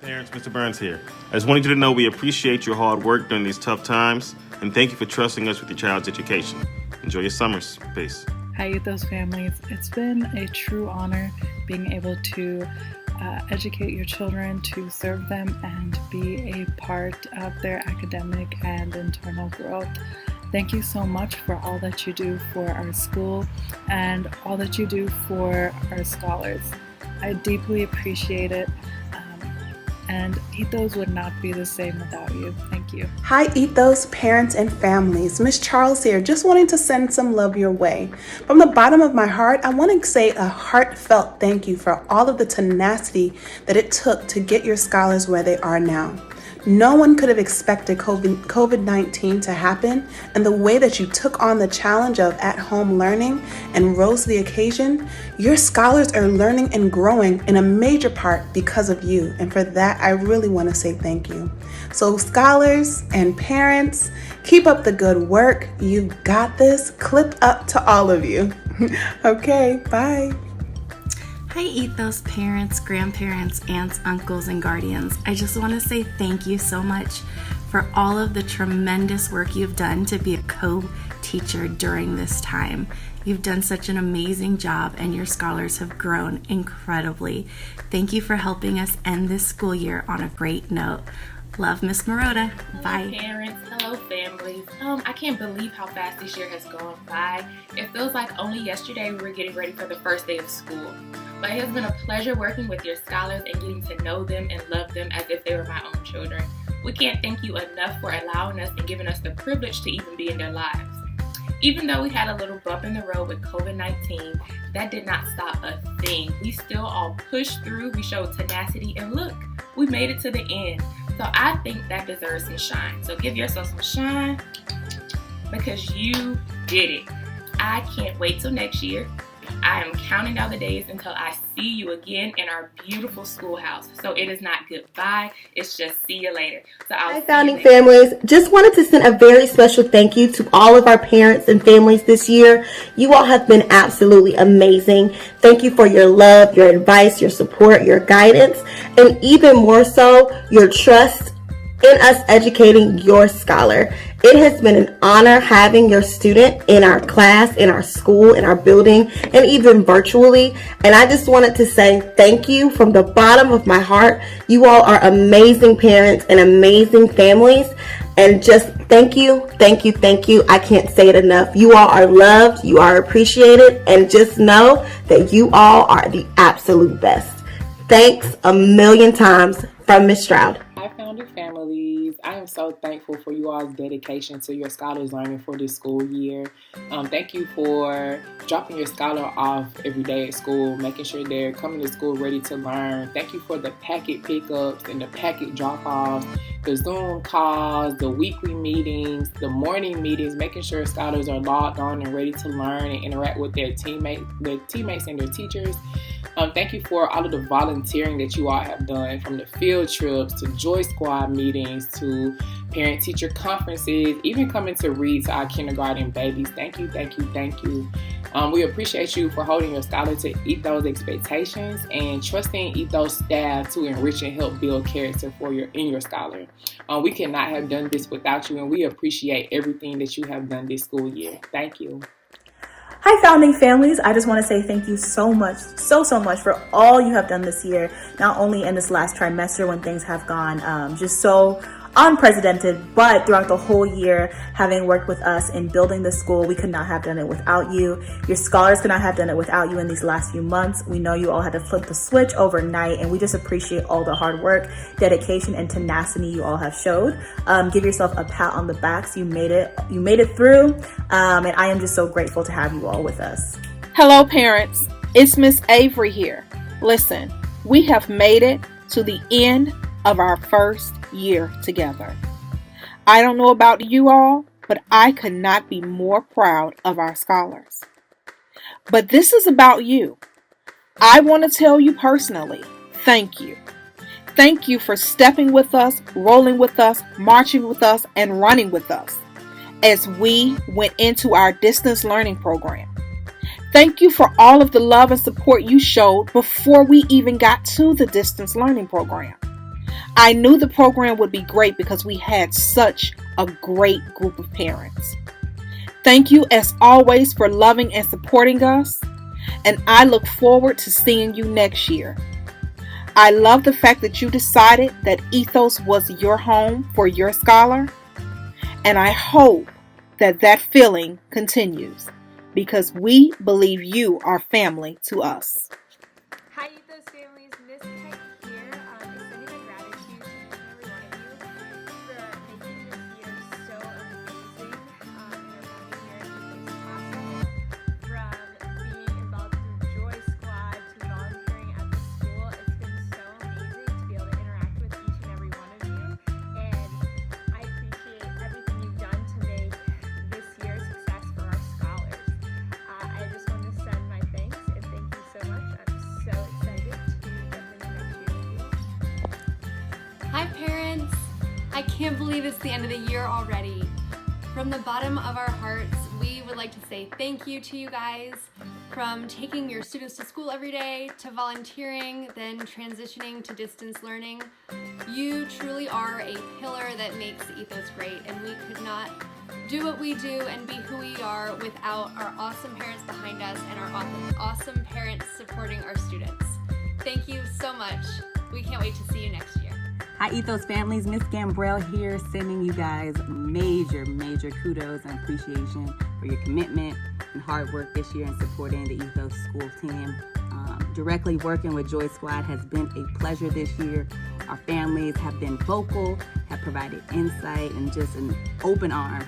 Parents, Mr. Burns here. I just wanted you to know we appreciate your hard work during these tough times, and thank you for trusting us with your child's education. Enjoy your summers. Peace. Hi, Ethos families. It's been a true honor being able to educate your children, to serve them, and be a part of their academic and internal growth. Thank you so much for all that you do for our school and all that you do for our scholars. I deeply appreciate it. And Ethos would not be the same without you. Thank you. Hi Ethos parents and families, Miss Charles here, just wanting to send some love your way. From the bottom of my heart, I want to say a heartfelt thank you for all of the tenacity that it took to get your scholars where they are now. No one could have expected COVID-19 to happen, and the way that you took on the challenge of at-home learning and rose to the occasion, your scholars are learning and growing in a major part because of you. And for that, I really want to say thank you. So scholars and parents, keep up the good work. You've got this. Clip up to all of you. Okay, bye. Hi Ethos parents, grandparents, aunts, uncles, and guardians. I just want to say thank you so much for all of the tremendous work you've done to be a co-teacher during this time. You've done such an amazing job and your scholars have grown incredibly. Thank you for helping us end this school year on a great note. Love, Miss Marotta. Bye. Hello parents, hello families. I can't believe how fast this year has gone by. It feels like only yesterday we were getting ready for the first day of school. But it has been a pleasure working with your scholars and getting to know them and love them as if they were my own children. We can't thank you enough for allowing us and giving us the privilege to even be in their lives. Even though we had a little bump in the road with COVID-19, that did not stop a thing. We still all pushed through, we showed tenacity, and look, we made it to the end. So I think that deserves some shine. So give yourself some shine because you did it. I can't wait till next year. I am counting down the days until I see you again in our beautiful schoolhouse. So it is not goodbye, it's just see you later. So Hi founding families, just wanted to send a very special thank you to all of our parents and families this year. You all have been absolutely amazing. Thank you for your love, your advice, your support, your guidance, and even more so, your trust in us educating your scholar. It has been an honor having your student in our class, in our school, in our building, and even virtually. And I just wanted to say thank you from the bottom of my heart. You all are amazing parents and amazing families. And just thank you, thank you, thank you. I can't say it enough. You all are loved, you are appreciated, and just know that you all are the absolute best. Thanks a million times from Miss Stroud. Hi, founding families. I am so thankful for you all's dedication to your scholars learning for this school year. Thank you for dropping your scholar off every day at school, making sure they're coming to school ready to learn. Thank you for the packet pickups and the packet drop-offs, the Zoom calls, the weekly meetings, the morning meetings, making sure scholars are logged on and ready to learn and interact with their teammates and their teachers. Thank you for all of the volunteering that you all have done, from the field trips to Joy Squad meetings to parent-teacher conferences, even coming to read to our kindergarten babies. Thank you, thank you, thank you. We appreciate you for holding your scholar to Ethos expectations and trusting Ethos staff to enrich and help build character in your scholar. We cannot have done this without you, and we appreciate everything that you have done this school year. Thank you. Hi founding families, I just want to say thank you so much for all you have done this year, not only in this last trimester when things have gone just so unprecedented, but throughout the whole year, having worked with us in building the school. We could not have done it without you. Your scholars could not have done it without you in these last few months. We know you all had to flip the switch overnight, and we just appreciate all the hard work, dedication, and tenacity you all have showed. Give yourself a pat on the back. So you made it through, and I am just so grateful to have you all with us. Hello parents, it's Miss Avery here. Listen, we have made it to the end of our first year together. I don't know about you all, but I could not be more proud of our scholars. But this is about you. I want to tell you personally, thank you. Thank you for stepping with us, rolling with us, marching with us, and running with us as we went into our distance learning program. Thank you for all of the love and support you showed before we even got to the distance learning program. I knew the program would be great because we had such a great group of parents. Thank you as always for loving and supporting us, and I look forward to seeing you next year. I love the fact that you decided that Ethos was your home for your scholar, and I hope that that feeling continues because we believe you are family to us. Hi Ethos families, Miss Kite here, extending my gratitude to each and every one of you for making this year so amazing in our family here at Ethos Classical. From being involved through Joy Squad to volunteering at the school, it's been so amazing to be able to interact with each and every one of you, and I appreciate everything you've done to make this year a success for our scholars. I just want to send my thanks and thank you so much. I'm so excited to jump into next year with you. Hi parents! I can't believe it's the end of the year already. From the bottom of our hearts, we would like to say thank you to you guys. From taking your students to school every day, to volunteering, then transitioning to distance learning. You truly are a pillar that makes Ethos great, and we could not do what we do and be who we are without our awesome parents behind us and our awesome parents supporting our students. Thank you so much. We can't wait to see you next year. Hi Ethos families, Miss Gambrell here, sending you guys major kudos and appreciation for your commitment and hard work this year in supporting the Ethos school team. Directly working with Joy Squad has been a pleasure this year. Our families have been vocal, have provided insight and just an open arms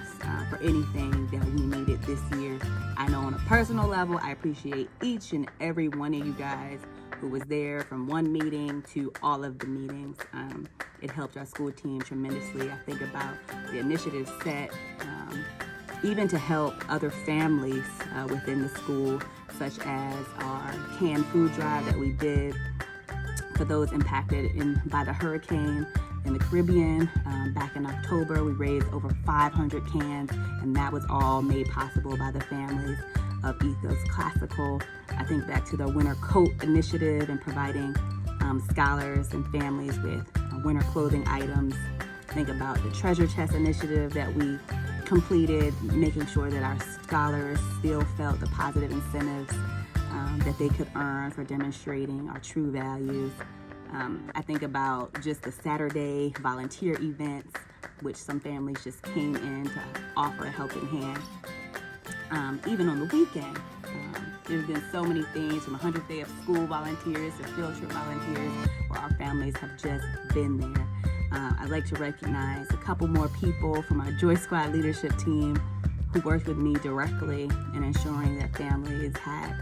for anything that we needed this year. I know on a personal level, I appreciate each and every one of you guys who was there from one meeting to all of the meetings. It helped our school team tremendously. I think about the initiatives set, even to help other families within the school, such as our canned food drive that we did for those impacted by the hurricane in the Caribbean. Back in October, we raised over 500 cans, and that was all made possible by the families of Ethos Classical. I think back to the Winter Coat Initiative and providing scholars and families with winter clothing items. Think about the Treasure Chest Initiative that we completed, making sure that our scholars still felt the positive incentives that they could earn for demonstrating our true values. I think about just the Saturday volunteer events, which some families just came in to offer a helping hand. Even on the weekend, there's been so many things from 100th day of school volunteers to field trip volunteers where our families have just been there. I'd like to recognize a couple more people from our Joy Squad leadership team who worked with me directly in ensuring that families had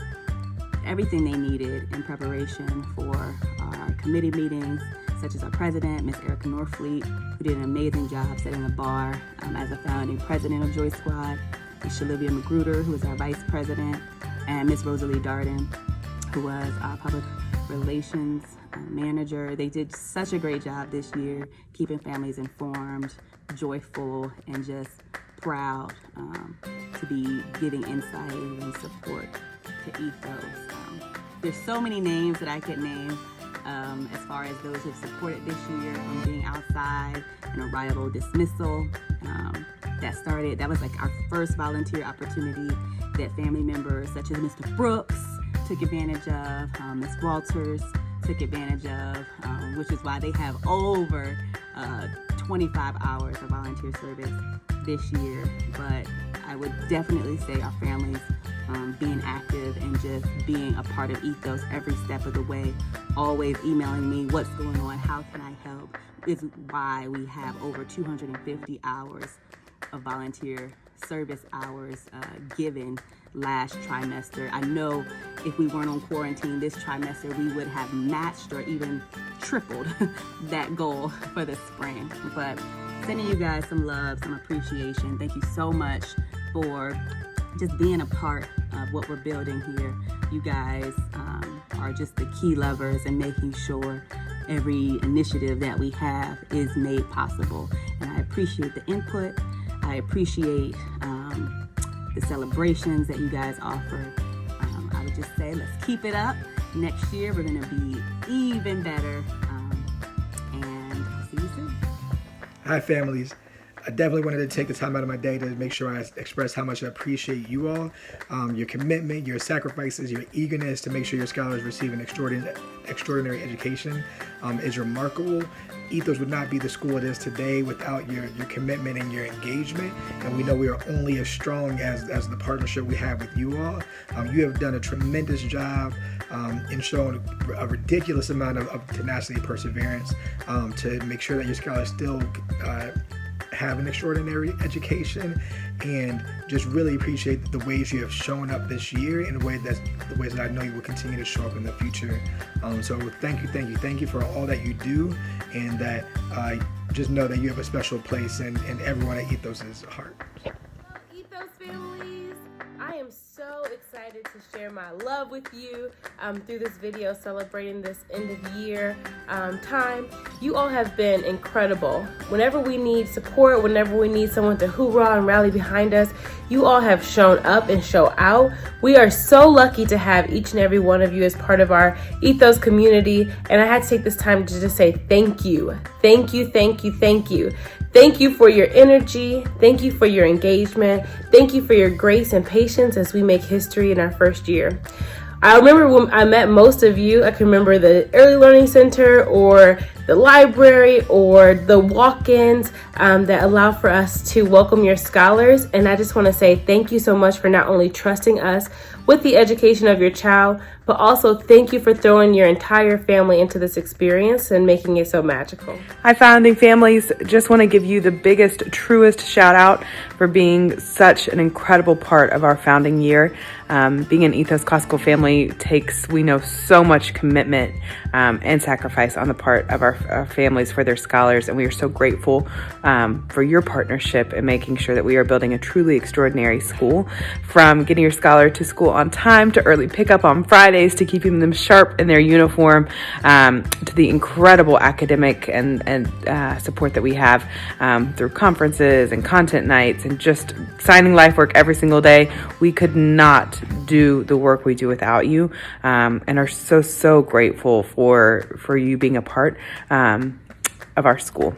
everything they needed in preparation for our committee meetings, such as our president, Miss Erica Norfleet, who did an amazing job setting the bar as a founding president of Joy Squad, Miss Shalivia Magruder, who is our vice president, and Miss Rosalie Darden, who was our public relations manager. They did such a great job this year, keeping families informed, joyful, and just proud to be giving insight and support to Ethos. There's so many names that I could name as far as those who've supported this year, from being outside and a rival dismissal. That was like our first volunteer opportunity that family members such as Mr. Brooks took advantage of, Ms. Walters took advantage of, which is why they have over 25 hours of volunteer service this year. But I would definitely say our families being active and just being a part of Ethos every step of the way, always emailing me what's going on, how can I help, is why we have over 250 hours of volunteer service hours given last trimester. I know if we weren't on quarantine this trimester, we would have matched or even tripled that goal for the spring. But sending you guys some love, some appreciation. Thank you so much for just being a part of what we're building here. You guys are just the key levers in making sure every initiative that we have is made possible. And I appreciate the input. I appreciate the celebrations that you guys offer. I would just say, let's keep it up. Next year, we're gonna be even better. And Hi, families. I definitely wanted to take the time out of my day to make sure I express how much I appreciate you all, your commitment, your sacrifices, your eagerness to make sure your scholars receive an extraordinary education is remarkable. Ethos would not be the school it is today without your commitment and your engagement, and we know we are only as strong as the partnership we have with you all. You have done a tremendous job in showing a ridiculous amount of tenacity and perseverance to make sure that your scholars still have an extraordinary education, and just really appreciate the ways you have shown up this year in the ways that I know you will continue to show up in the future. So thank you for all that you do, and that just know that you have a special place in everyone at Ethos's heart. Ethos families, I am so excited to share my love with you through this video celebrating this end of year time. You all have been incredible. Whenever we need support, whenever we need someone to hoorah and rally behind us, you all have shown up and show out. We are so lucky to have each and every one of you as part of our Ethos community, and I had to take this time to just say thank you. Thank you, thank you, thank you. Thank you for your energy. Thank you for your engagement. Thank you for your grace and patience as we make history in our first year. I remember when I met most of you, I can remember the Early Learning Center or the library or the walk-ins that allow for us to welcome your scholars. And I just want to say thank you so much for not only trusting us with the education of your child, but also thank you for throwing your entire family into this experience and making it so magical. Hi, founding families. Just want to give you the biggest, truest shout out for being such an incredible part of our founding year. Being an Ethos Classical family takes, we know, so much commitment and sacrifice on the part of our families for their scholars, and we are so grateful for your partnership in making sure that we are building a truly extraordinary school, from getting your scholar to school on time, to early pickup on Fridays, to keeping them sharp in their uniform, to the incredible academic and support that we have through conferences and content nights and just signing life work every single day. We could not do the work we do without you, and are so grateful for you being a part of our school.